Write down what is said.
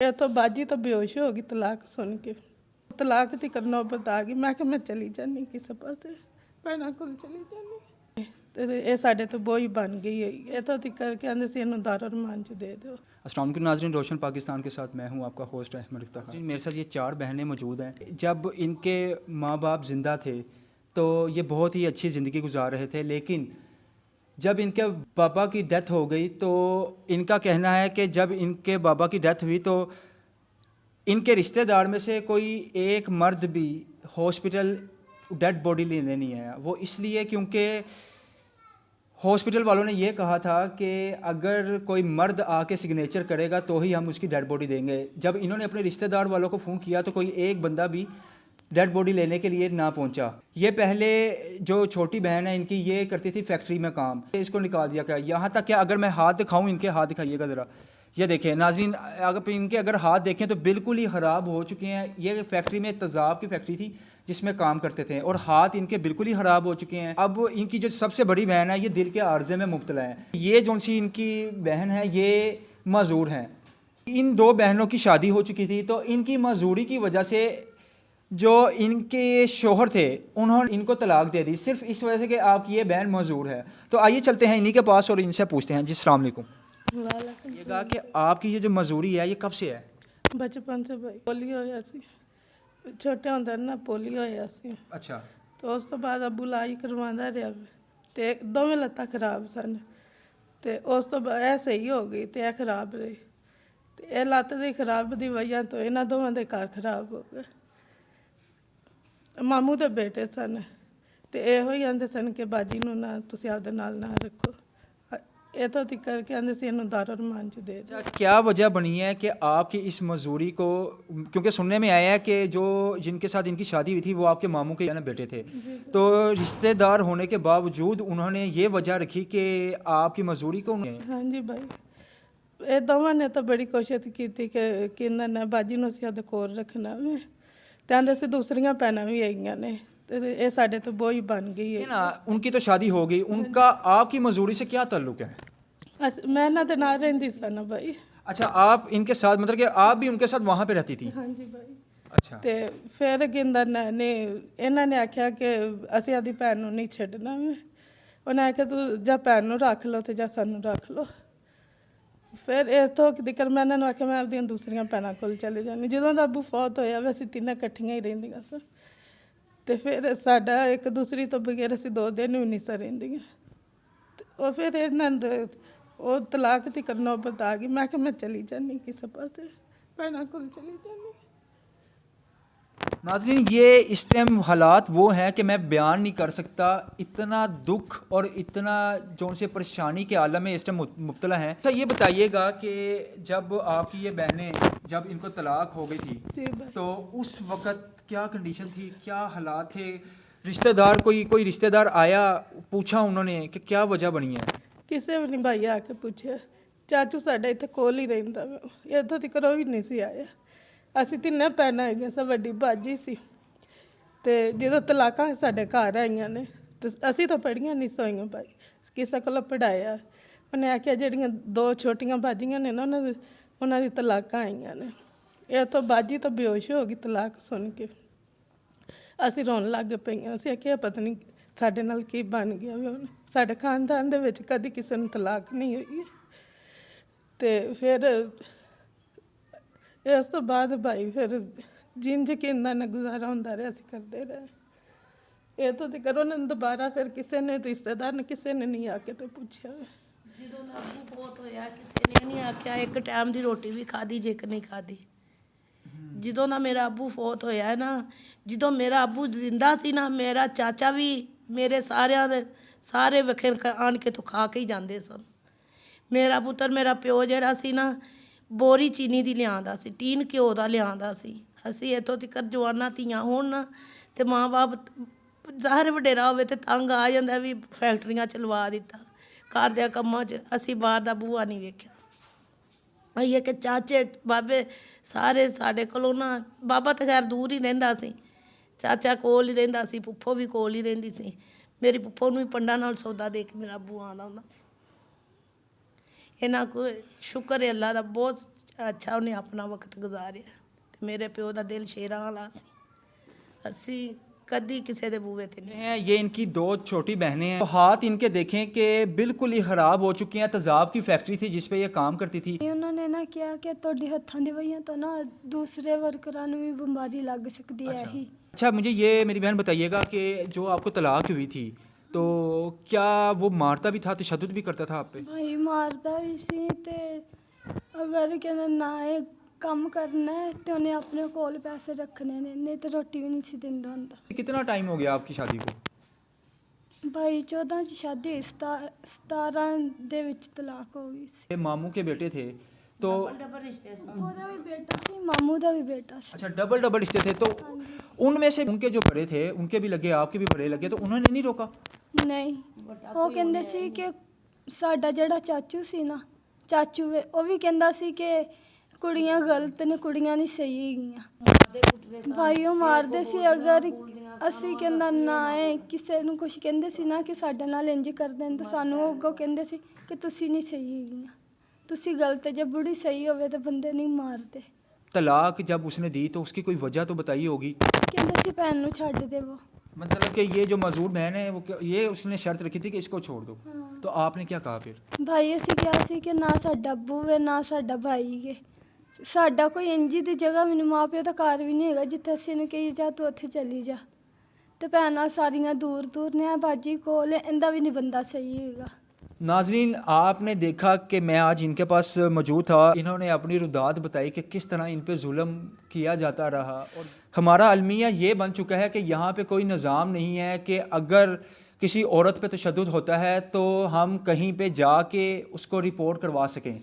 ये तो बाजी तो बेहोश हो गई तलाक सुन के। तलाक दी करना बता गई। मैं कि मैं चली जानी किसी पासे भैनों को चली जानी ते ये साडे तो बोझ बन गई है। ये तो करके आंदे सी इन्हूं दारो रमान च दे दो। अस्सलाम वालेकुम नाज़रीन, रोशन पाकिस्तान के साथ मैं हूं आपका होस्ट अहमद इफ्तार। मेरे साथ ये 4 बहनें मौजूद हैं। जब इनके माँ बाप ज़िंदा थे तो ये बहुत ही अच्छी ज़िंदगी गुजार रहे थे, लेकिन जब इनके पापा की डेथ हो गई तो इनका कहना है कि जब इनके बाबा की डेथ हुई तो इनके रिश्तेदार में से कोई एक मर्द भी हॉस्पिटल डेड बॉडी लेने नहीं आया। वो इसलिए क्योंकि हॉस्पिटल वालों ने ये कहा था कि अगर कोई मर्द आके सिग्नेचर करेगा तो ही हम उसकी डेड बॉडी देंगे। जब इन्होंने अपने रिश्तेदार वालों को फ़ोन किया तो कोई एक बंदा भी डेड बॉडी लेने के लिए ना पहुंचा। ये पहले जो छोटी बहन है इनकी, ये करती थी फैक्ट्री में काम, इसको निकाल दिया गया। यहाँ तक कि अगर मैं हाथ दिखाऊँ, इनके हाथ दिखाइएगा ज़रा, ये देखें नाज़रीन, अगर इनके अगर हाथ देखें तो बिल्कुल ही ख़राब हो चुके हैं। ये फैक्ट्री में तेज़ाब की फैक्ट्री थी जिसमें काम करते थे और हाथ इनके बिल्कुल ही ख़राब हो चुके हैं। अब इनकी जो सबसे बड़ी बहन है ये दिल के आर्जे में मुब्तला है। ये जो सी इनकी बहन है ये मज़दूर हैं। इन 2 बहनों की शादी हो चुकी थी तो इनकी मजदूरी की वजह से जो इनके शोहर थे उन्होंने इनको तलाक दे दी, सिर्फ इस वजह से कि आपकी ये बहन मजदूर है। तो आइए चलते हैं इन्हीं के पास और इनसे पूछते हैं। जी अस्सलाम वालेकुम। वालेकुम ये कहा कि आपकी ये जो मजदूरी है ये कब से है? बचपन से भाई पोलियो होया सी। छोटे होंदे ना पोलियो होया सी। अच्छा। तो उस तो बाद अबू इलाज करवांदा रहा ते दोवें लत्तां खराब सन ते उस तो बाद ਇਹ सही हो गई ते ਇਹ खराब रही ते ਇਹ ਲੱਤ ਦੀ खराब ਦੀ ਵਜ੍ਹਾ ਤੋਂ ਇਹਨਾਂ ਦੋਵਾਂ ਦੇ ਘਰ ਖਰਾਬ ਹੋ ਗਏ। ਮਾਮੂ ਦੇ ਬੇਟੇ ਸਨ ਤੇ ਇਹੋ ਹੀ ਆਂਦੇ ਸਨ ਕਿ ਬਾਜੀ ਨੂੰ ਨਾ ਤੁਸੀਂ ਆਪਦੇ ਨਾਲ ਨਾ ਰੱਖੋ। ਇਹ तो करके आंदे सी इन्हूं दारो रमान च दे दो। क्या वजह बनी है कि आपकी इस मजदूरी को, क्योंकि सुनने में आया है कि जो जिनके साथ इनकी शादी हुई थी वो आपके मामू के ना बेटे थे, तो रिश्तेदार होने के बावजूद उन्होंने ये वजह रखी कि आपकी मजदूरी को हाँ जी भाई, ਇਹ ਦੋਵਾਂ ਨੇ ਤਾਂ ਬੜੀ ਕੋਸ਼ਿਸ਼ ਕੀਤੀ ਕਿ ਇਹਨਾਂ ਨੇ ਬਾਜੀ ਨੂੰ ਅਸੀਂ ਉਹਦੇ ਕੋਲ ਰੱਖਣਾ ਵੇ ਤੇ ਆਂਦੇ ਸੀ ਦੂਸਰੀਆਂ ਭੈਣਾਂ ਵੀ ਆਈਆਂ ਨੇ ਤੇ ਇਹ ਸਾਡੇ ਤੋਂ ਬੋਝ ਬਣ ਗਈ ਹੈ ना। उनकी तो शादी हो गई, उनका आपकी मजदूरी से क्या ताल्लुक है? मैं ਇਹਨਾਂ ਦੇ ਨਾਲ ਰਹਿੰਦੀ ਸਾਂ ਨਾ ਭਾਈ। अच्छा, आप इनके साथ, मतलब कि आप भी उनके साथ वहाँ पे रहती थी? हाँ जी भाई। अच्छा। ਤੇ ਫਿਰ ਗਿੰਦਰ ਨੇ ਇਹਨਾਂ ਨੇ ਆਖਿਆ ਕਿ ਅਸੀਂ ਆਦੀ ਭੈਣ ਨੂੰ ਨਹੀਂ ਛੱਡਣਾ ਵੇ। ਉਹਨੇ ਆਖਿਆ ਤੂੰ ਜਾਂ ਭੈਣ ਨੂੰ ਰੱਖ ਲਓ ਤੇ ਜਾਂ ਸਾਨੂੰ ਰੱਖ ਲਓ। ਫਿਰ ਇਸ ਤੋਂ ਦਿੱਕਤ ਮੈਂ ਇਹਨਾਂ ਨੂੰ ਆਖਿਆ ਮੈਂ ਆਪਦੀਆਂ ਦੂਸਰੀਆਂ ਭੈਣਾਂ ਕੋਲ ਚਲੇ ਜਾਂਦੀ। ਜਦੋਂ ਦਾ ਅੱਬੂ ਫੌਤ ਹੋਇਆ ਵੇ ਅਸੀਂ ਤਿੰਨਾਂ ਇਕੱਠੀਆਂ ਹੀ ਰਹਿੰਦੀਆਂ ਸਾਂ ਤੇ ਫਿਰ ਸਾਡਾ ਇੱਕ ਦੂਸਰੀ ਤੋਂ ਬਗੈਰ ਅਸੀਂ 2 ਦਿਨ ਵੀ ਨਹੀਂ ਸਾਂ ਰਹਿੰਦੀਆਂ। ਤੇ ਉਹ ਫਿਰ ਇਹਨਾਂ ਦੇ ਉਹ ਤਲਾਕ ਦੀ ਕਰਨਾ ਬਤਾ ਗਈ। ਮੈਂ ਕਿ ਮੈਂ ਚਲੀ ਜਾਨੀ ਕਿਸੇ ਪਾਸੇ ਭੈਣਾਂ ਕੋਲ ਚਲੀ ਜਾਨੀ। नाज़रीन, ये इस टाइम हालात वो हैं कि मैं बयान नहीं कर सकता। इतना दुख और इतना जो उनसे परेशानी के आलम में इस टाइम मुब्तला हैं। अच्छा, ये बताइएगा कि जब आपकी ये बहनें, जब इनको तलाक हो गई थी तो उस वक़्त क्या कंडीशन थी, क्या हालात थे? रिश्तेदार कोई रिश्तेदार आया, पूछा उन्होंने कि क्या वजह बनी है? ਕਿਸੇ ਵੀ ਨਹੀਂ ਭਾਈ ਆ ਕੇ ਪੁੱਛਿਆ। ਚਾਚੂ ਸਾਡਾ ਇੱਥੇ ਕੋਲ ਹੀ ਰਹਿੰਦਾ ਵਾ, ਇੱਥੋਂ ਤੱਕ ਉਹ ਵੀ ਨਹੀਂ ਸੀ ਆਇਆ। ਅਸੀਂ ਤਿੰਨੇ ਭੈਣਾਂ ਹੈਗੀਆਂ ਸਾਂ, ਵੱਡੀ ਬਾਜੀ ਸੀ ਤੇ ਜਦੋਂ ਤਲਾਕਾਂ ਸਾਡੇ ਘਰ ਆਈਆਂ ਨੇ ਤੇ ਅਸੀਂ ਤਾਂ ਪੜ੍ਹੀਆਂ ਨਹੀਂ ਸੋਈਆਂ ਭਾਈ, ਕਿਸੇ ਕੋਲੋਂ ਪੜ੍ਹਾਇਆ। ਉਹਨੇ ਆਖਿਆ ਜਿਹੜੀਆਂ 2 ਛੋਟੀਆਂ ਬਾਜੀਆਂ ਨੇ ਨਾ ਉਹਨਾਂ ਦੀ ਤਲਾਕਾਂ ਆਈਆਂ ਨੇ। ਇਹ ਤੋਂ ਬਾਜੀ ਤਾਂ ਬੇਹੋਸ਼ ਹੋ ਗਈ ਤਲਾਕ ਸੁਣ ਕੇ। ਅਸੀਂ ਰੋਣ ਲੱਗ ਪਈਆਂ। ਅਸੀਂ ਆਖਿਆ ਪਤਾ ਨਹੀਂ ਸਾਡੇ ਨਾਲ ਕੀ ਬਣ ਗਿਆ ਵੀ ਹੁਣ। ਸਾਡੇ ਖਾਨਦਾਨ ਦੇ ਵਿੱਚ ਕਦੀ ਕਿਸੇ ਨੂੰ ਤਲਾਕ ਨਹੀਂ ਹੋਈ। ਤੇ ਫਿਰ ਇਸ ਤੋਂ ਬਾਅਦ ਭਾਈ ਫਿਰ ਜਿੰਜ ਕਿੰਨਾ ਨਾ ਗੁਜ਼ਾਰਾ ਹੁੰਦਾ ਰਿਹਾ ਅਸੀਂ ਕਰਦੇ ਰਹੇ। ਇਹ ਤੋਂ ਤੇ ਕਰੋ ਨਾ ਦੁਬਾਰਾ ਫਿਰ ਕਿਸੇ ਨੇ ਰਿਸ਼ਤੇਦਾਰ ਨੇ ਕਿਸੇ ਨੇ ਨਹੀਂ ਆ ਕੇ ਤੇ ਪੁੱਛਿਆ। ਜਦੋਂ ਦਾ ਅੱਬੂ ਫੌਤ ਹੋਇਆ ਕਿਸੇ ਨੇ ਨਹੀਂ ਆਖਿਆ ਇੱਕ ਟਾਈਮ ਦੀ ਰੋਟੀ ਵੀ ਖਾਧੀ ਜੇ ਕਿ ਨਹੀਂ ਖਾਧੀ। ਜਦੋਂ ਦਾ ਮੇਰਾ ਅੱਬੂ ਫੌਤ ਹੋਇਆ ਨਾ, ਜਦੋਂ ਮੇਰਾ ਅੱਬੂ ਜ਼ਿੰਦਾ ਸੀ ਨਾ, ਮੇਰਾ ਚਾਚਾ ਵੀ ਮੇਰੇ ਸਾਰਿਆਂ ਦੇ ਸਾਰੇ ਵਖੇਰ ਆਣ ਕੇ ਤੋਂ ਖਾ ਕੇ ਹੀ ਜਾਂਦੇ ਸਨ। ਮੇਰਾ ਪੁੱਤਰ, ਮੇਰਾ ਪਿਓ ਜਿਹੜਾ ਸੀ ਨਾ, ਬੋਰੀ ਚੀਨੀ ਦੀ ਲਿਆਂਦਾ ਸੀ, ਟੀਨ ਘਿਓ ਦਾ ਲਿਆਂਦਾ ਸੀ। ਅਸੀਂ ਇੱਥੋਂ ਤੱਕ ਜਵਾਨਾਂ ਧੀਆਂ ਹੋਣ ਨਾ ਤੇ ਮਾਂ-ਬਾਪ ਜ਼ਾਹਰ ਵਡੇਰਾ ਹੋਵੇ ਤੇ ਤੰਗ ਆ ਜਾਂਦਾ ਵੀ ਫੈਕਟਰੀਆਂ ਚ ਲਵਾ ਦਿੱਤਾ, ਘਰ ਦੇ ਕੰਮਾਂ 'ਚ। ਅਸੀਂ ਬਾਹਰ ਦਾ ਬੂਹਾ ਨਹੀਂ ਵੇਖਿਆ। ਇਹ ਕਿ ਚਾਚੇ ਬਾਬੇ ਸਾਰੇ ਸਾਡੇ ਕੋਲੋਂ ਨਾ, ਬਾਬਾ ਤਾਂ ਖੈਰ ਦੂਰ ਹੀ ਰਹਿੰਦਾ ਸੀ, ਚਾਚਾ ਕੋਲ ਹੀ ਰਹਿੰਦਾ ਸੀ, ਫੁੱਫੋ ਵੀ ਕੋਲ ਹੀ ਰਹਿੰਦੀ ਸੀ। ਮੇਰੀ ਫੁੱਫੋ ਨੂੰ ਵੀ ਪੰਡਾਂ ਨਾਲ ਸੌਦਾ ਦੇ ਕੇ ਮੇਰਾ ਅੱਬੂ ਆਉਂਦਾ ਹੁੰਦਾ ਸੀ। ਇਹਨਾਂ ਕੋ ਸ਼ੁਕਰ ਹੈ ਅੱਲਾ ਦਾ, ਬਹੁਤ ਅੱਛਾ ਉਹਨੇ ਆਪਣਾ ਵਕਤ ਗੁਜ਼ਾਰਿਆ ਤੇ ਮੇਰੇ ਪਿਓ ਦਾ ਦਿਲ ਸ਼ੇਰਾਂ ਵਾਲਾ ਸੀ। ਅਸੀਂ ਕਦੀ ਕਿਸੇ ਦੇ ਬੂਹੇ ਤੇ ਨਹੀਂ। हैं ये इनकी दो छोटी बहनें हैं, तो हाथ इनके देखें कि बिल्कुल ही ख़राब हो चुकी हैं। तेज़ाब की फैक्ट्री थी जिस पे ये काम करती थी। ਉਹਨਾਂ ਨੇ ਨਾ ਕਿਹਾ ਕਿ ਤੁਹਾਡੇ ਹੱਥਾਂ ਦੀ ਵਹੀਆਂ ਤੋਂ ਨਾ ਦੂਸਰੇ ਵਰਕਰਾਂ ਨੂੰ ਵੀ ਬਿਮਾਰੀ ਲੱਗ ਸਕਦੀ ਹੈ ਹੀ। अच्छा मुझे ये मेरी बहन बताइएगा कि जो आपको तलाक हुई थी तो क्या वो मारता भी था, तशद्दुद भी करता था आप पे? ਭਾਈ ਮਾਰਦਾ ਵੀ ਸੀ ਤੇ ਅਗਰ ਕਹਿੰਦਾ ਨਾ ਇਹ ਕੰਮ ਕਰਨਾ ਹੈ ਤੇ ਉਹਨੇ ਆਪਣੇ ਕੋਲ ਪੈਸੇ ਰੱਖਣੇ ਨੇ, ਨਹੀਂ ਤੇ ਰੋਟੀ ਵੀ ਨਹੀਂ ਸੀ ਦਿੰਦਾ ਹੁੰਦਾ। कितना टाइम हो गया आपकी शादी को? ਭਾਈ 14 ਚ ਸ਼ਾਦੀ ਹੋਈ, 17 ਦੇ ਵਿੱਚ ਤਲਾਕ ਹੋ ਗਈ ਸੀ। ये मामू के बेटे थे तो ਡਬਲ ਰਿਸ਼ਤੇ ਸੀ। ਉਹਦਾ ਵੀ ਬੇਟਾ ਸੀ, ਮਾਮੂ ਦਾ ਵੀ ਬੇਟਾ ਸੀ। अच्छा डबल डबल रिश्ते थे, तो उनमें से उनके जो बड़े थे उनके भी लगे, आपके भी बड़े लगे, तो उन्होंने नहीं रोका? ਨਹੀਂ, ਉਹ ਕਹਿੰਦੇ ਸੀ ਕਿ ਸਾਡਾ ਜਿਹੜਾ ਚਾਚੂ ਸੀ ਨਾ, ਚਾਚੂ ਉਹ ਵੀ ਕਹਿੰਦਾ ਸੀ ਕਿ ਕੁੜੀਆਂ ਗਲਤ ਨੇ, ਕੁੜੀਆਂ ਨਹੀਂ ਸਹੀ ਹੈਗੀਆਂ। ਭਾਈ ਉਹ ਮਾਰਦੇ ਸੀ। ਅਗਰ ਅਸੀਂ ਕਹਿੰਦਾ ਨਾ ਹੈ ਕਿਸੇ ਨੂੰ ਕੁਝ ਕਹਿੰਦੇ ਸੀ ਨਾ ਕਿ ਸਾਡੇ ਨਾਲ ਇੰਜ ਕਰਦੇ ਨੇ, ਤਾਂ ਸਾਨੂੰ ਉਹ ਅੱਗੋਂ ਕਹਿੰਦੇ ਸੀ ਕਿ ਤੁਸੀਂ ਨਹੀਂ ਸਹੀ ਹੈਗੀਆਂ, ਤੁਸੀਂ ਗਲਤ ਹੈ। ਜੇ ਬੁੜੀ ਸਹੀ ਹੋਵੇ ਤਾਂ ਬੰਦੇ ਨਹੀਂ ਮਾਰਦੇ। तलाक जब उसने दी तो उसकी कोई वजह तो बताई होगी? ਕਹਿੰਦੇ ਸੀ ਭੈਣ ਨੂੰ ਛੱਡ ਦੇਵੋ। मतलब कि ये जो मजदूर बहन है वो ये उसने शर्त रखी थी कि इसको छोड़ दो, ਹਾਂ तो आपने क्या कहा फिर? ਭਾਈ ਅਸੀਂ ਕਿਹਾ ਸੀ ਕਿ ਨਾ ਸਾਡਾ ਅੱਬੂ ਹੈ ਨਾ ਸਾਡਾ ਭਾਈ ਹੈ, ਸਾਡਾ ਕੋਈ ਇੰਜੀ ਦੀ ਜਗ੍ਹਾ, ਮੈਨੂੰ ਮਾਂ ਪਿਓ ਦਾ ਘਰ ਵੀ ਨਹੀਂ ਹੈਗਾ ਜਿੱਥੇ ਅਸੀਂ ਇਹਨੂੰ ਕਹੀ ਜਾ ਤੂੰ ਉੱਥੇ ਚਲੀ ਜਾ। ਤੇ ਭੈਣਾਂ ਸਾਰੀਆਂ ਦੂਰ ਦੂਰ ਨੇ, ਬਾਜੀ ਕੋਲ ਹੈ, ਇਹਦਾ ਵੀ ਨਹੀਂ ਬੰਦਾ ਸਹੀ ਹੈਗਾ। नाजरीन आपने देखा कि मैं आज इनके पास मौजूद था, इन्होंने अपनी रुदात बताई कि किस तरह इन पे जुल्म किया जाता रहा। और हमारा अलमिया ये बन चुका है कि यहाँ पे कोई निज़ाम नहीं है कि अगर किसी औरत पे तशद्दुद होता है तो हम कहीं पे जाके उसको रिपोर्ट करवा सकें।